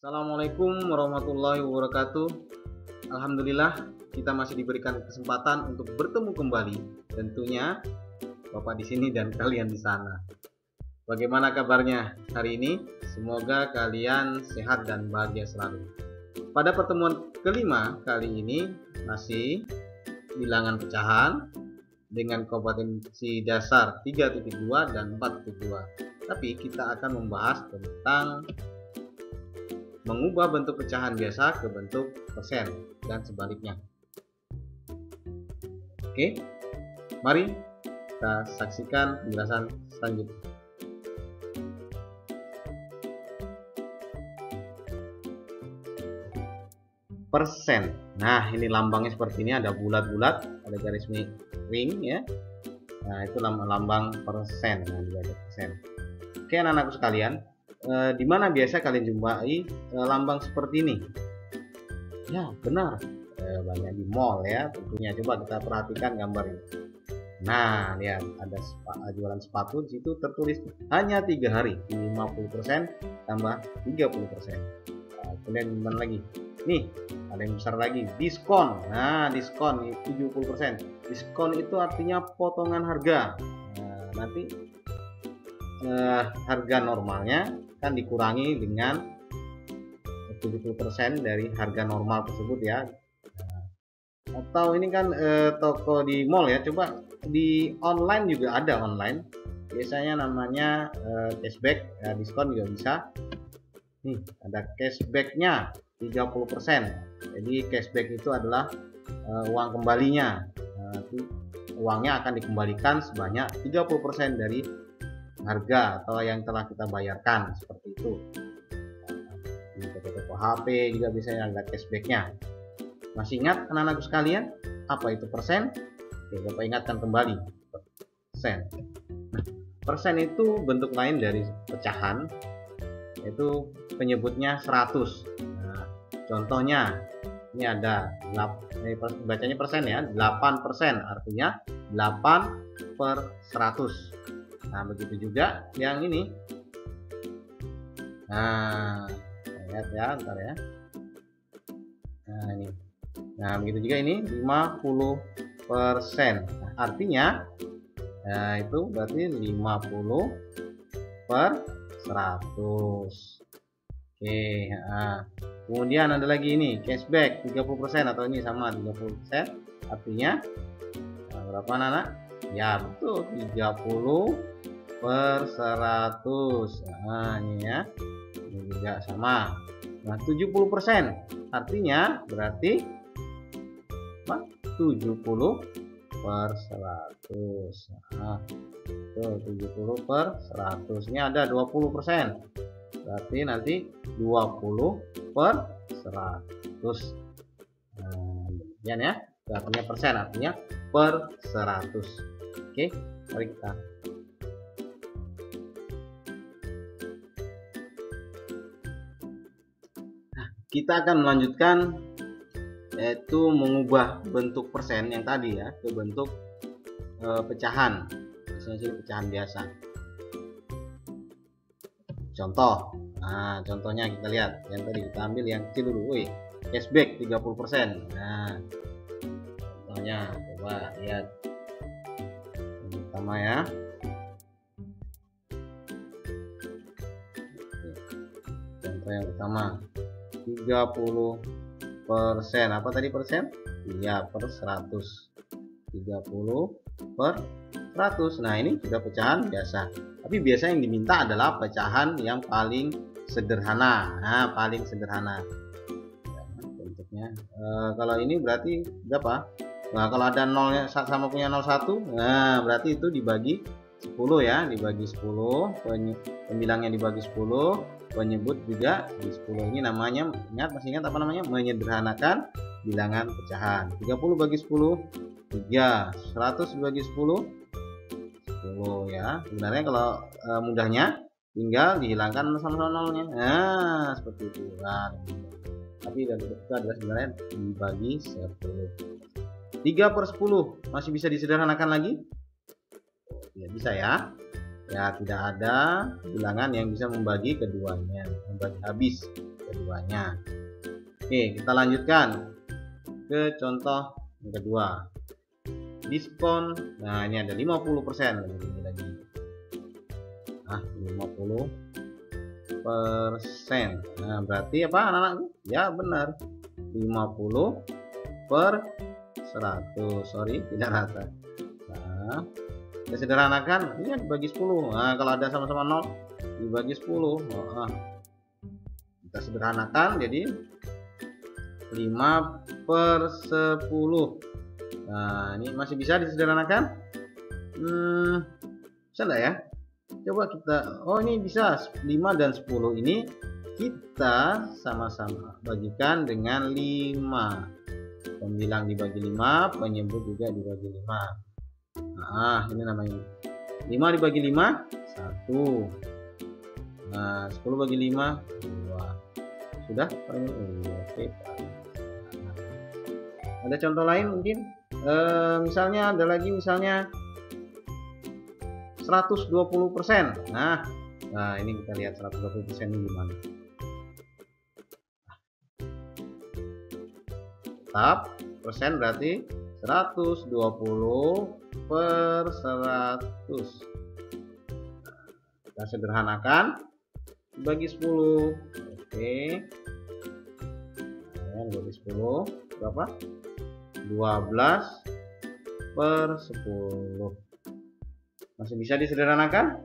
Assalamualaikum warahmatullahi wabarakatuh. Alhamdulillah kita masih diberikan kesempatan untuk bertemu kembali. Tentunya Bapak di sini dan kalian di sana. Bagaimana kabarnya hari ini? Semoga kalian sehat dan bahagia selalu. Pada pertemuan kelima kali ini masih bilangan pecahan dengan kompetensi dasar 3.2 dan 4.2. Tapi kita akan membahas tentang mengubah bentuk pecahan biasa ke bentuk persen dan sebaliknya. Oke, mari kita saksikan penjelasan selanjutnya. Persen. Nah, ini lambangnya seperti ini, ada bulat-bulat, ada garis miring ya. Nah, itu lambang persen. Nah, ada persen. Oke, anak-anakku sekalian, di mana biasa kalian jumpai lambang seperti ini? Ya, benar. Banyak di mall ya, tentunya. Coba kita perhatikan gambar ini. Nah, lihat ada jualan sepatu, di situ tertulis hanya 3 hari, 50% tambah 30%. Kemudian mana lagi? Nih, ada yang besar lagi, diskon. Nah, diskon 70%. Diskon itu artinya potongan harga. Nah, nanti harga normalnya kan dikurangi dengan 70% dari harga normal tersebut ya. Atau ini kan toko di mall ya, coba di online juga ada online. Biasanya namanya cashback, diskon juga bisa. Nih, ada cashbacknya 30%. Jadi cashback itu adalah uang kembalinya. Nanti uangnya akan dikembalikan sebanyak 30% dari harga atau yang telah kita bayarkan, seperti itu. Di toko-toko HP juga biasanya ada cashbacknya. Masih ingat anak-anakku sekalian apa itu persen? Oke, Bapak ingatkan kembali persen. Persen itu bentuk lain dari pecahan, yaitu penyebutnya 100. Nah, contohnya ini ada bacanya persen ya, 8%, artinya 8 per 100. Nah, begitu juga yang ini. Nah, lihat ya, bentar ya. Nah, ini. Nah, begitu juga ini 50%. Nah, artinya itu berarti 50 per 100. Oke, nah. Kemudian ada lagi ini, cashback 30% atau ini sama 30%. Artinya berapa anak? Ya, betul, 30 per 100. Nah, ini ya. Ini juga sama. Nah, 70%. Artinya berarti apa? 70 per 100. Nah, tuh 70 per 100. Ini ada 20%. Berarti nanti 20 per 100. Nah, demikian ya. Artinya persen, artinya per 100. Oke, mari kita akan melanjutkan, yaitu mengubah bentuk persen yang tadi ya ke bentuk pecahan. Misalnya sini pecahan biasa. Contoh. Nah, contohnya kita lihat yang tadi kita ambil yang kecil dulu. Wih, cashback 30%. Nah, contohnya coba lihat yang pertama ya. Contoh yang pertama 30%. Apa tadi persen? Iya, per 100. 30 per 100. Nah, ini sudah pecahan biasa. Tapi biasa yang diminta adalah pecahan yang paling sederhana. Nah, paling sederhana. Bentuknya. Kalau ini berarti berapa? Nah, kalau ada nolnya sama punya 01, nah berarti itu dibagi 10 ya, dibagi 10, pembilangnya dibagi 10, penyebut juga di 10. Ini namanya, masih ingat apa namanya? Menyederhanakan bilangan pecahan. 30 bagi 10, 3. 100 dibagi 10, 10 ya. Sebenarnya kalau mudahnya tinggal dihilangkan sama nolnya. Nah, seperti itu. Nah, tapi itu adalah sebenarnya dibagi 10. 3 per 10 masih bisa disederhanakan lagi? Ya, bisa ya. Ya, tidak ada bilangan yang bisa membagi keduanya, membagi habis keduanya. Oke, kita lanjutkan ke contoh yang kedua. Diskon, nah ini ada 50% lagi. Nah, 50%. Nah, berarti apa anak-anak? Ya benar, 50 per 100. Sorry, tidak rata. Nah, kita sederhanakan, ini dibagi 10. Nah, kalau ada sama-sama 0 dibagi 10. Nah, kita sederhanakan jadi 5 per 10. Nah, ini masih bisa disederhanakan? Bisa enggak ya? Coba kita, oh ini bisa, 5 dan 10 ini kita sama-sama bagikan dengan 5. Pembilang dibagi 5, penyebut juga dibagi 5. Nah, ini namanya 5 dibagi 5, 1. Nah, 10 bagi 5, 2. Sudah? Oke. Ada contoh lain mungkin? Misalnya ada lagi, misalnya 120%. Nah ini kita lihat 120% ini gimana. Tetap persen berarti 120 per 100. Kita sederhanakan bagi 10. Oke, bagi 10 berapa? 12 per 10. Masih bisa disederhanakan?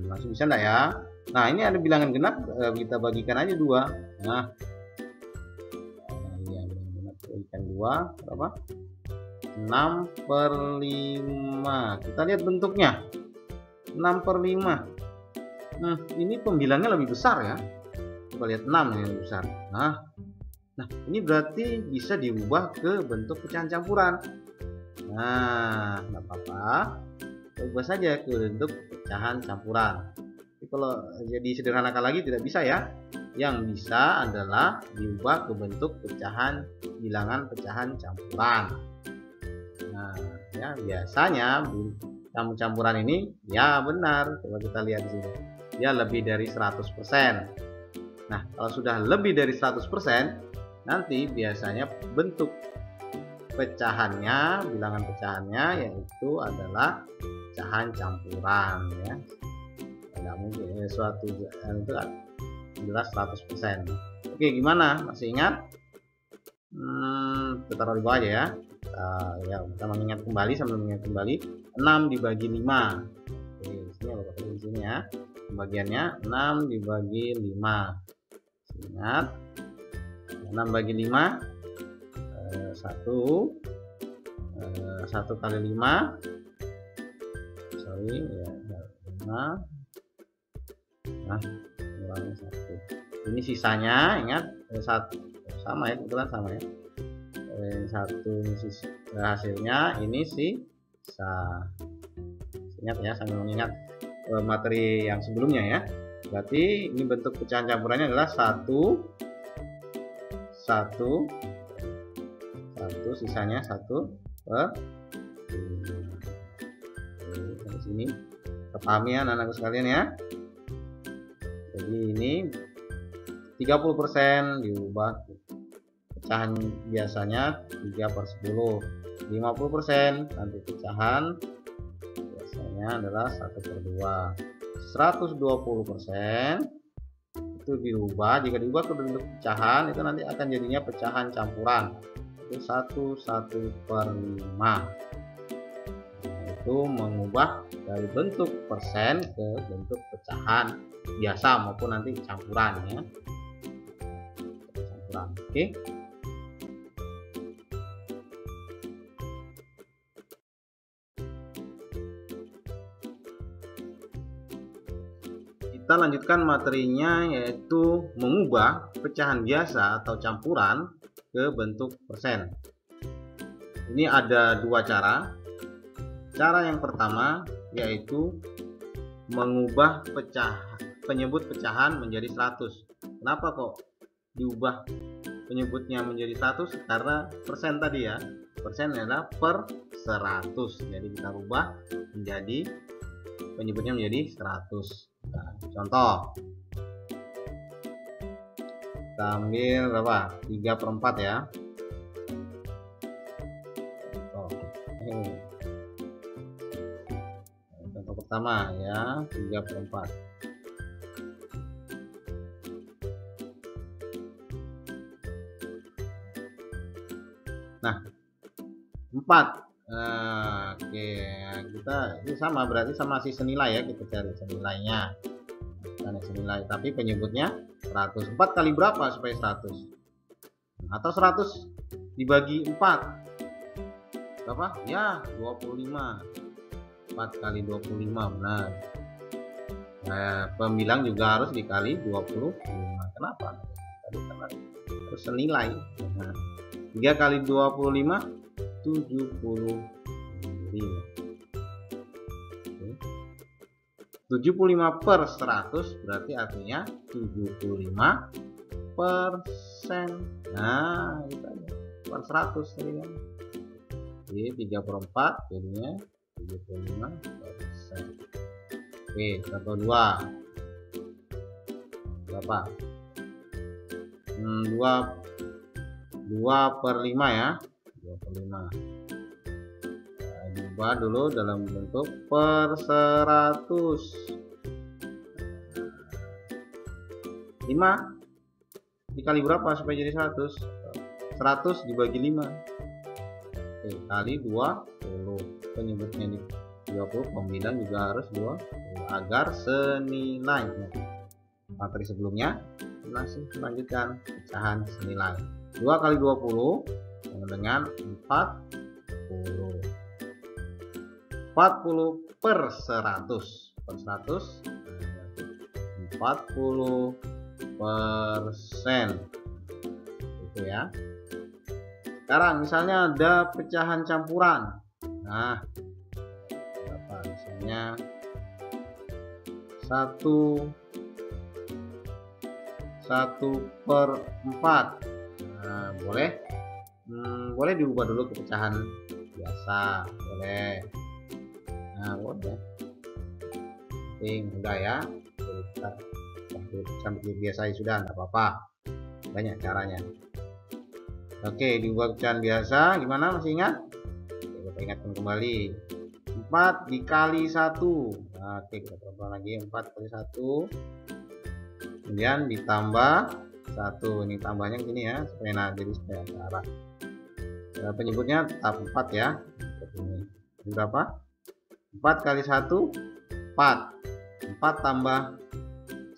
Masih bisa enggak ya? Nah, ini ada bilangan genap, kita bagikan aja 2. Nah, ini ada bilangan genap, bagikan 2 berapa? 6 per 5. Kita lihat bentuknya, 6 per 5. Ini pembilangnya lebih besar ya. Coba lihat 6 yang lebih besar. Nah, ini berarti bisa diubah ke bentuk pecahan campuran. Nah, nggak apa-apa, ubah saja ke bentuk pecahan campuran. Tapi kalau jadi sederhanakan lagi tidak bisa ya. Yang bisa adalah diubah ke bentuk pecahan bilangan pecahan campuran. Nah, ya biasanya campuran ini ya benar. Coba kita lihat di sini. Ya lebih dari 100%. Nah, kalau sudah lebih dari 100%, nanti biasanya bentuk pecahannya, bilangan pecahannya yaitu adalah pecahan campuran ya. Tidak mungkin suatu itu adalah 100%. Oke, gimana? Masih ingat? Kita taruh di bawah aja ya. Kita mengingat kembali sambil mengingat kembali. 6 dibagi 5. Oke, sini apa di sini ya. Pembagiannya 6 dibagi 5. Ingat, 6 bagi 5 1 kali 5, sorry ya, 5. Nah, kurangnya 1. Ini sisanya, ingat, 1 sama ya, kebetulan sama ya. 1 hasilnya, ini sisa. Ingat ya, sambil mengingat materi yang sebelumnya ya. Berarti ini bentuk pecahan campurannya adalah 1, sisanya 1 per 5. Dari sini kepahami ya anak-anakku sekalian ya. Jadi ini 30% diubah pecahan biasanya 3 per 10. 50% nanti pecahan biasanya adalah 1 per 2. 120% itu diubah, jika diubah ke bentuk pecahan itu nanti akan jadinya pecahan campuran, itu 1 per 5. Itu mengubah dari bentuk persen ke bentuk pecahan biasa maupun nanti campuran ya, campuran. Oke. Kita lanjutkan materinya, yaitu mengubah pecahan biasa atau campuran ke bentuk persen. Ini ada 2 cara. Cara yang pertama yaitu mengubah penyebut pecahan menjadi 100. Kenapa kok diubah penyebutnya menjadi 100? Karena persen tadi ya. Persen adalah per 100. Jadi kita ubah menjadi penyebutnya menjadi 100. Nah, contoh kita ambil berapa? 3/4 ya. Contoh pertama ya, 3/4. Nah, 4. Oke, kita ini sama, berarti sama si senilai ya, kita cari senilainya. Bukan senilai, tapi penyebutnya 100. 4 kali berapa supaya 100? Atau 100 dibagi 4 berapa? Ya, 25. 4 kali 25 benar. Nah, pembilang juga harus dikali 25. Kenapa? Tadi karena harus senilai. Nah, 3 kali 25 75. 75 per 100 berarti artinya 75%. Nah, itu aja. Per 100 tadi kan. Jadi 3/4 jadinya 75%. Oke, contoh 2. Berapa? 2/5 ya. 2/5. Diubah dulu dalam bentuk per 100. 5 dikali berapa supaya jadi 100? 100 dibagi 5. Oke, kali 20. Penyebutnya di 20, pembilang juga harus 20 agar senilai. Materi sebelumnya masih melanjutkan pecahan senilai. 2 kali 20 sama dengan 40. 40 per 100. Per 100 40%. Itu ya. Sekarang misalnya ada pecahan campuran. Nah, berapa? Misalnya 1/4. Nah, boleh diubah dulu ke pecahan biasa, boleh. Nah, boleh. Mudah ya. Kita campur biasa sudah, enggak apa-apa. Banyak caranya. Oke, diubah pecahan biasa gimana, masih ingat? Kita ingatkan kembali. 4 dikali 1. Nah, oke, kita coba lagi. 4 kali 1. Kemudian ditambah 1. Ini tambahnya gini ya, supaya jadi supaya arah. Penyebutnya tetap 4 ya. Ini berapa? 4 kali 1 4. 4 tambah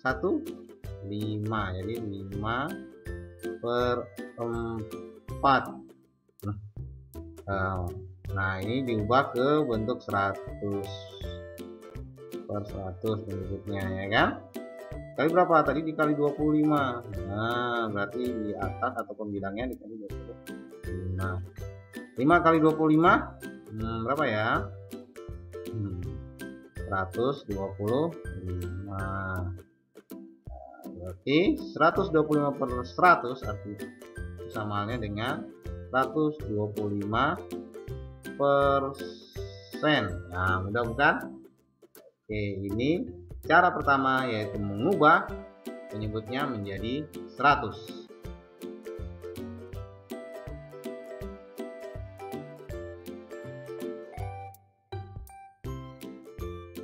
1 5. Jadi 5/4. Nah, ini diubah ke bentuk 100 per 100 penyebutnya ya kan. Kali berapa? Tadi dikali 25. Nah, berarti di atas atau pembilangnya dikali 25. 5 kali 25 berapa ya? 125. Berarti 125 per 100 artinya sama halnya dengan 125%. Nah, mudah bukan? Oke, ini cara pertama, yaitu mengubah penyebutnya menjadi 100.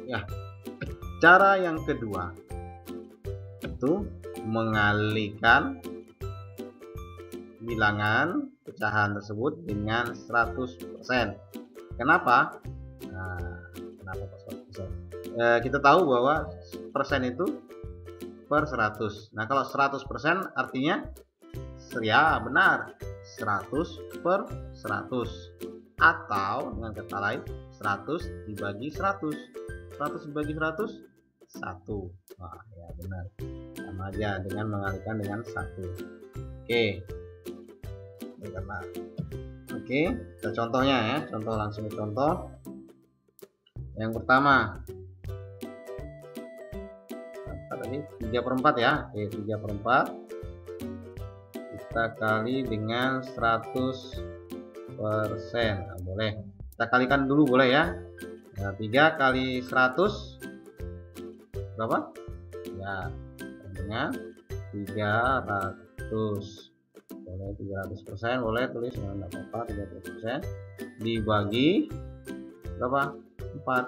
Ya, cara yang kedua itu mengalihkan bilangan pecahan tersebut dengan 100%. Kenapa? Nah, kenapa 100%? Kita tahu bahwa persen itu per 100. Nah, kalau 100% artinya ya benar 100 per 100, atau dengan kata lain 100 dibagi 100. 100 dibagi 100 1. Wah, ya benar, sama aja dengan mengalihkan dengan 1. Oke, ini karena oke, kita contohnya ya, langsung contoh yang pertama. Tadi 3/4 ya. Oke, 3/4 kita kali dengan 100%. Nah, boleh kita kalikan dulu, boleh ya. Nah, 3 kali 100 berapa? Ya, dengan 300. boleh 300%, boleh tulis enggak apa-apa. 300% dibagi berapa? 4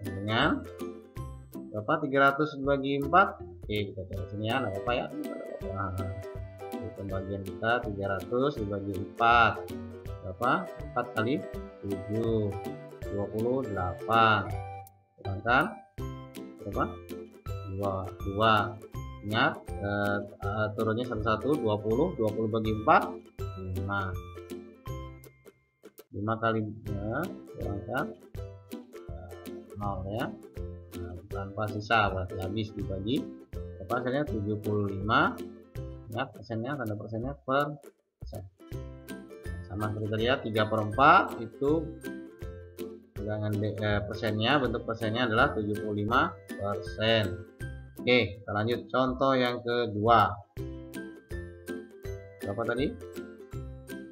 dengan berapa? 300 dibagi 4. Oke, kita cari sini ya, enggak apa-apa ya. Nah, pembagian kita 300 dibagi 4 berapa? 4 kali 7 28, sedangkan berapa? 2. Ingat, turunnya 11, 20 bagi 4 5 kali sedangkan 0 ya. Nah, tanpa sisa berarti habis dibagi berapa? Hasilnya 75. Ingat persennya, tanda persennya persen. Sama seperti tadi ya, 3/4 itu bilangan persennya, bentuk persennya adalah 75%. Oke, kita lanjut contoh yang kedua. Berapa tadi?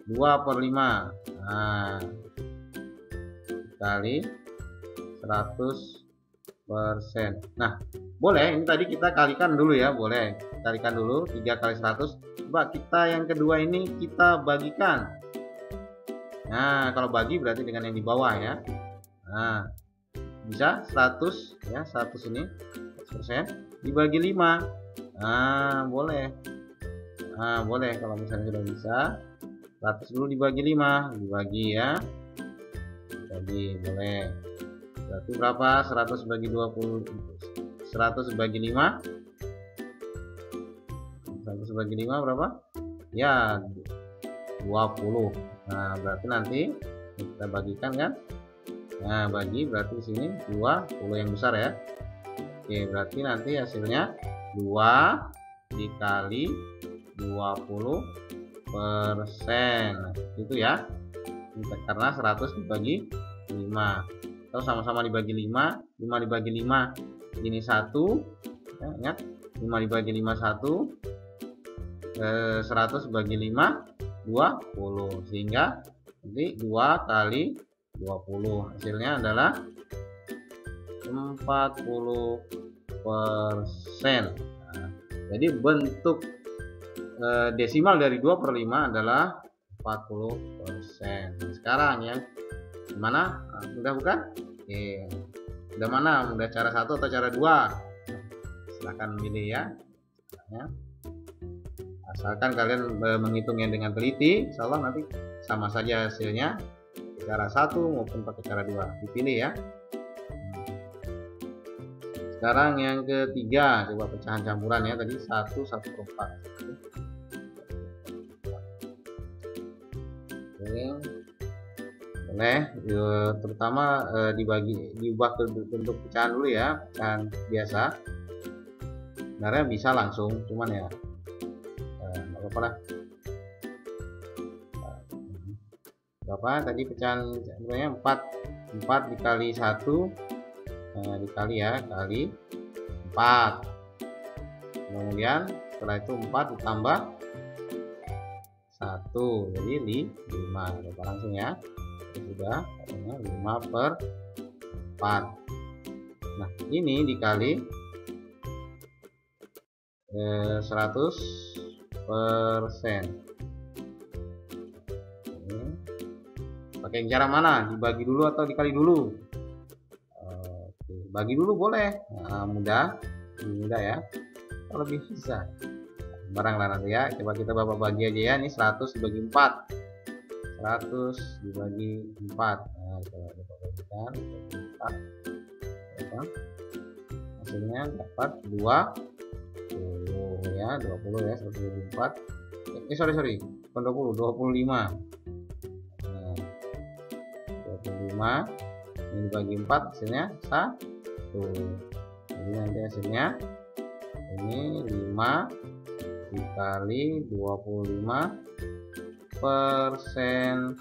2/5. Nah, kali 100%. Nah, boleh ini tadi kita kalikan dulu ya, boleh kalikan dulu 3 kali 100. Coba kita yang kedua ini kita bagikan. Nah, kalau bagi berarti dengan yang di bawah ya. Nah, bisa 100 ya, 100 ini 100% dibagi 5. Nah, boleh. Nah, boleh kalau misalnya sudah bisa 100 dulu dibagi 5, dibagi ya. Jadi boleh. Berarti berapa? 100 bagi 20, 100 bagi 5. 100 bagi 5 berapa? Ya, 20. Nah, berarti nanti kita bagikan kan? Nah, bagi berarti di sini 20 yang besar ya. Oke, berarti nanti hasilnya 2 dikali 20%. Nah, itu ya. Karena 100 dibagi 5. Atau sama-sama dibagi 5. 5 dibagi 5 ini 1. Ya, ingat 5 dibagi 5 1. 100 bagi 5 20. Sehingga nanti 2 kali 20 hasilnya adalah 40%. Nah, jadi bentuk desimal dari 2/5 adalah 40%. Nah, sekarang ya gimana? Mudah bukan? Oke. Udah mana? Udah cara 1 atau cara 2? Silahkan milih ya. Asalkan kalian menghitungnya dengan teliti, insya Allah nanti sama saja hasilnya cara 1 maupun pakai cara 2, dipilih ya. Sekarang yang ketiga, coba pecahan campuran ya, tadi 1 1/4. Boleh, terutama diubah ke bentuk pecahan dulu ya, pecahan biasa. Sebenarnya bisa langsung, cuman ya nggak apa-apa lah. Berapa tadi pecahan campurannya? 4 dikali 1 dikali ya, kali 4. Kemudian setelah itu 4 ditambah 1, jadi 5. Coba langsung ya, sudah 5/4. Nah, ini dikali 100%. Pakai cara mana? Dibagi dulu atau dikali dulu? Bagi dulu boleh. Nah, mudah ya. Kalau lebih bisa barang lah nanti ya. Coba kita bagi aja ya. Ini 100 dibagi 4. 100 dibagi 4. Nah, coba kita bagikan 4. Hasilnya dapat 20 ya. 20 ya, 100 dibagi 4. Sorry. Bukan 20, 25. Nah, 25 ini dibagi 4 hasilnya 1. Jadi nanti hasilnya ini 5 dikali 25%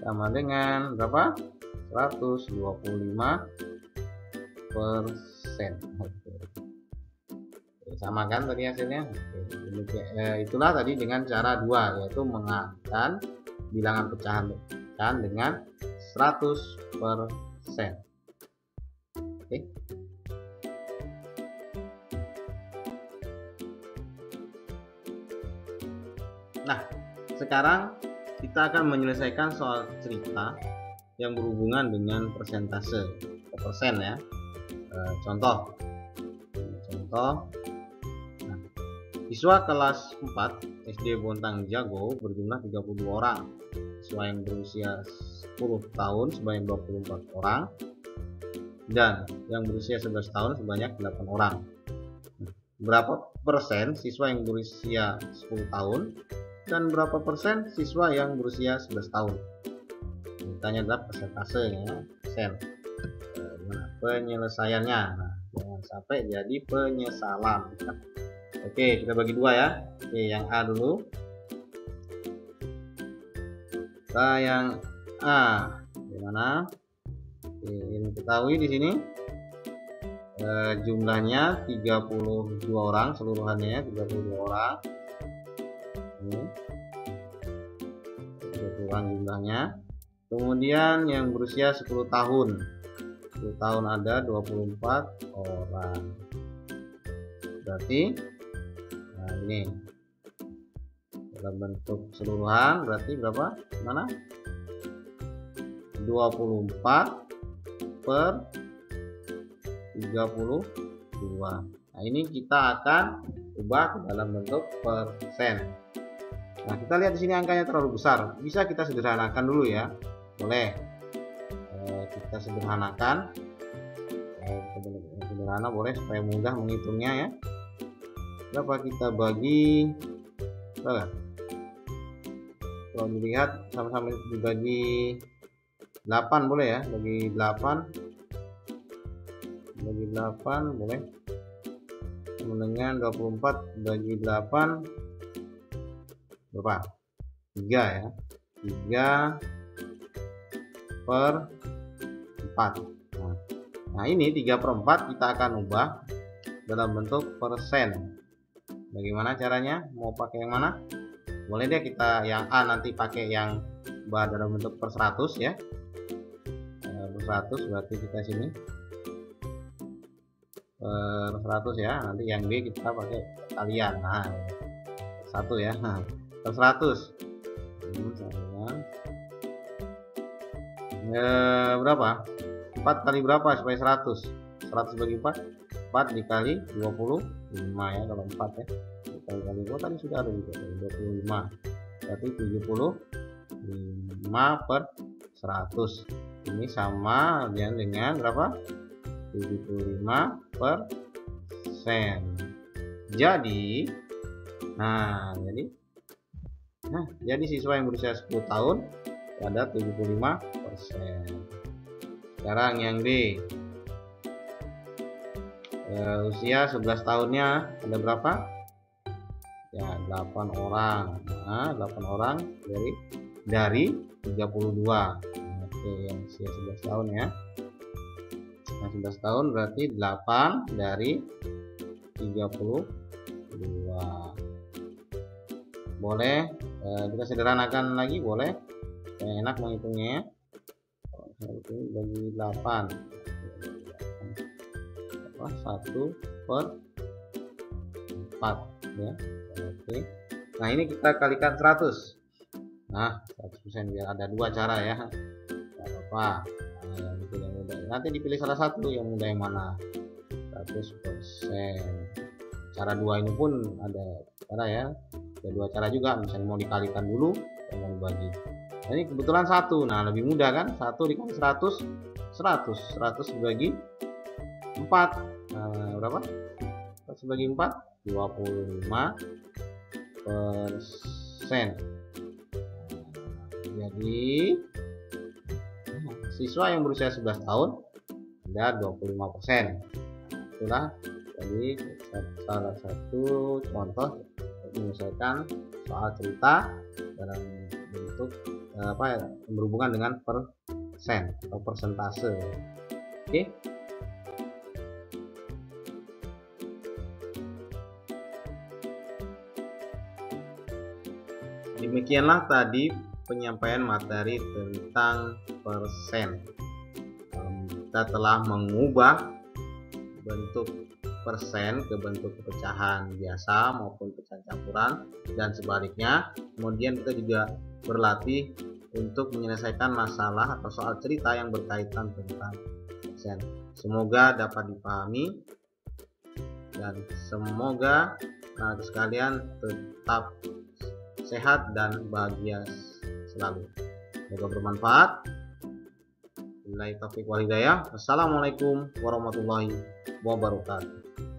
sama dengan berapa? 125%. Sama kan tadi hasilnya? Itulah tadi dengan cara 2, yaitu mengalihkan bilangan pecahan dengan 100%. Oke. Nah, sekarang kita akan menyelesaikan soal cerita yang berhubungan dengan persentase atau persen ya. Contoh. Nah, siswa kelas 4 SD Bontang Jago berjumlah 32 orang. Siswa yang berusia 10 tahun sebanyak 24 orang dan yang berusia 11 tahun sebanyak 8 orang. Berapa persen siswa yang berusia 10 tahun dan berapa persen siswa yang berusia 11 tahun? Ditanya adalah persentase ya, persen. Penyelesaiannya, nah, jangan sampai jadi penyesalan. Oke, kita bagi dua ya. Oke, yang A dulu. Yang A, gimana? Oke, ini ketahui di sini jumlahnya 32 orang seluruhannya, 32 orang. Ini 32 orang jumlahnya. Kemudian yang berusia 10 tahun. 10 tahun ada 24 orang. Berarti nah ini dalam bentuk keseluruhan berarti berapa? Mana? 24 per 32. Nah, ini kita akan ubah ke dalam bentuk persen. Nah, kita lihat di sini angkanya terlalu besar. Bisa kita sederhanakan dulu ya. Boleh. Kita sederhanakan. Sederhana boleh supaya mudah menghitungnya ya. Berapa kita bagi? Berapa? Kalau dilihat sama-sama dibagi 8 boleh ya. Bagi 8 boleh. Kemudian 24 bagi 8 berapa? 3 ya. 3 per 4. Nah ini 3 per 4 kita akan ubah dalam bentuk persen. Bagaimana caranya? Mau pakai yang mana? Boleh deh kita yang A nanti pakai yang dalam bentuk per 100 ya. Per 100 berarti kita sini per 100 ya. Nanti yang B kita pakai kalian. Nah, 1 ya. Per 100. Berapa? 4 kali berapa supaya 100? 100 bagi 4. 4 dikali 25 ya kalau 4 ya. Dikali 2 tadi sudah ada juga 25. Berarti 75 per 100. Ini sama dengan berapa? 75 per sen. Jadi jadi siswa yang berusia 10 tahun ada 75%. Sekarang yang D, usia 11 tahunnya ada berapa? Ya 8 orang. Nah, 8 orang dari 32. Oke, yang usia 11 tahun ya. Nah, 11 tahun berarti 8 dari 32. Boleh kita sederhanakan lagi, boleh. Yang enak menghitungnya ya. Bagi 8. 1 per 4 ya. Oke. Nah, ini kita kalikan 100. Nah, 100% biar ada dua cara ya. Enggak apa-apa. Nah, yang mudah. Nanti dipilih salah satu yang mudah yang mana. 100%. Cara dua ini pun ada cara ya. Ada dua cara juga, misalnya mau dikalikan dulu dan mau dibagi. Nah, ini kebetulan 1. Nah, lebih mudah kan? 1 dikali 100 dibagi 4. Nah, berapa? 100 bagi 4 25%. Jadi siswa yang berusia 11 tahun ada 25%. Itulah jadi salah satu contoh menyelesaikan soal cerita dalam bentuk berhubungan dengan persen atau persentase. Oke. Demikianlah tadi penyampaian materi tentang persen. Kita telah mengubah bentuk ke bentuk pecahan biasa maupun pecahan campuran dan sebaliknya. Kemudian kita juga berlatih untuk menyelesaikan masalah atau soal cerita yang berkaitan tentang persen. Semoga dapat dipahami dan semoga sekalian tetap sehat dan bahagia selalu. Semoga bermanfaat. Wassalamualaikum warahmatullahi wabarakatuh.